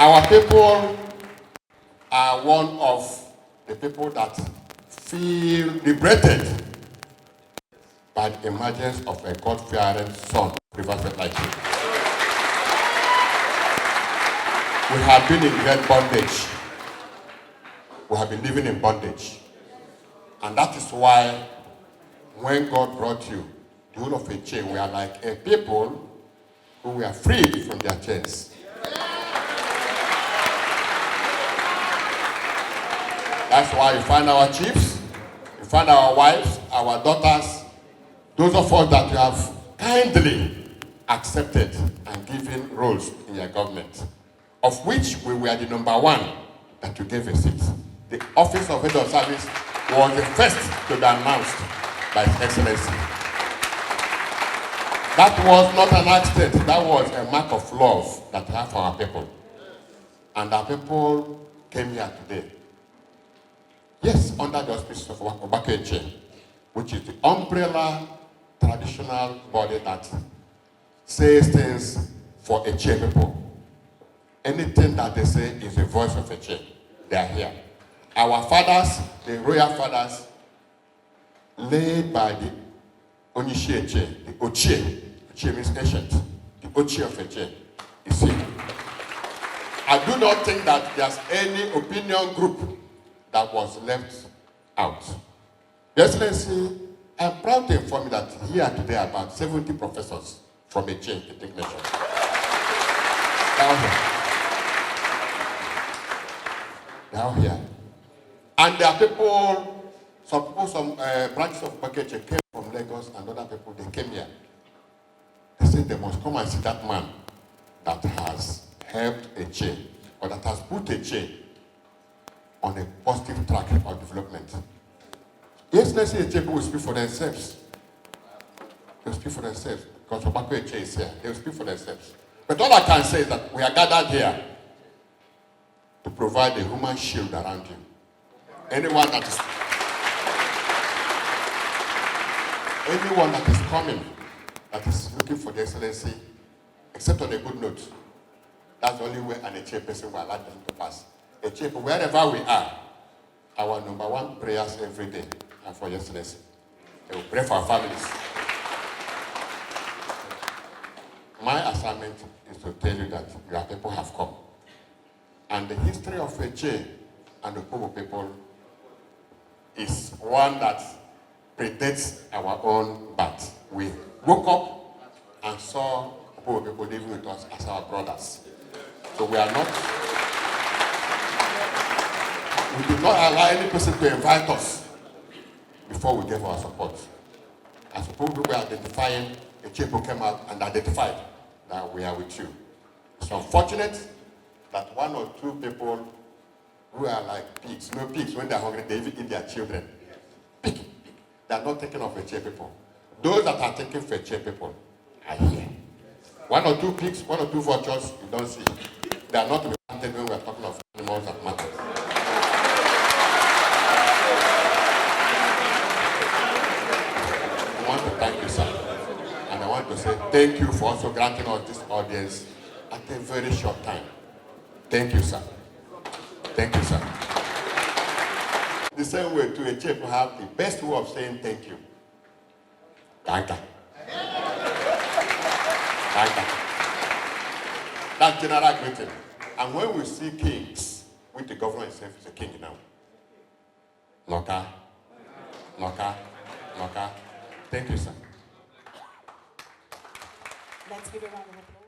Our people are one of the people that feel liberated by the emergence of a God-fearing son of Rivers State like you. We have been in great bondage. We have been living in bondage. And that is why when God brought you, the whole of a chain, we are like a people who were freed from their chains. That's why you find our chiefs, you find our wives, our daughters, those of us that you have kindly accepted and given roles in your government, of which we were the number one that you gave a seat. The office of head of service was the first to be announced by His Excellency. That was not an accident, that was a mark of love that we have for our people. And our people came here today. Yes, under the auspices of Wike, which is the umbrella traditional body that says things for Eche people. Anything that they say is the voice of Eche. They are here. Our fathers, the royal fathers, laid by the Onishi Eche, the Ochie. Eche means ancient. The Ochie of Eche is here. I do not think that there's any opinion group that was left out. Your Excellency, I'm proud to inform you that here today are about 70 professors from Eche Ethnic Nation. Down here. And there are people, some branches of Wike came from Lagos, and other people, they came here. They said they must come and see that man that has helped Eche, or that has put Eche on a positive track of development. Yes, let's say Eche people will speak for themselves. They will speak for themselves. Because Obako Eche is here. They will speak for themselves. But all I can say is that we are gathered here to provide a human shield around you. Anyone that is coming, that is looking for the Excellency, except on a good note, that's the only way an Eche person will allow them to pass. Eche, wherever we are, our number one prayers every day are for Your Excellency. We will pray for our families. My assignment is to tell you that your people have come. And the history of Eche and the Pobo people is one that predates our own birth. We woke up and saw Pobo people living with us as our brothers. So we did not allow any person to invite us before we gave our support. As people were identifying, the people came out and identified that we are with you. It's unfortunate that one or two people who are like pigs, pigs, when they're hungry, they even eat their children. Pig. They are not taking of Eche people. Those that are taking for Eche people are here. One or two pigs, one or two vultures, you don't see. They are not to be planted when we are talking of animals that matter. I want to thank you, sir. And I want to say thank you for also granting us this audience at a very short time. Thank you, sir. Thank you, sir. The same way to Eche people have the best way of saying thank you. Danka. Danka. That's general greeting. And when we see kings, with the government itself is a king now. Noka. Noka. Noka. Thank you, sir. Let's give a round of applause.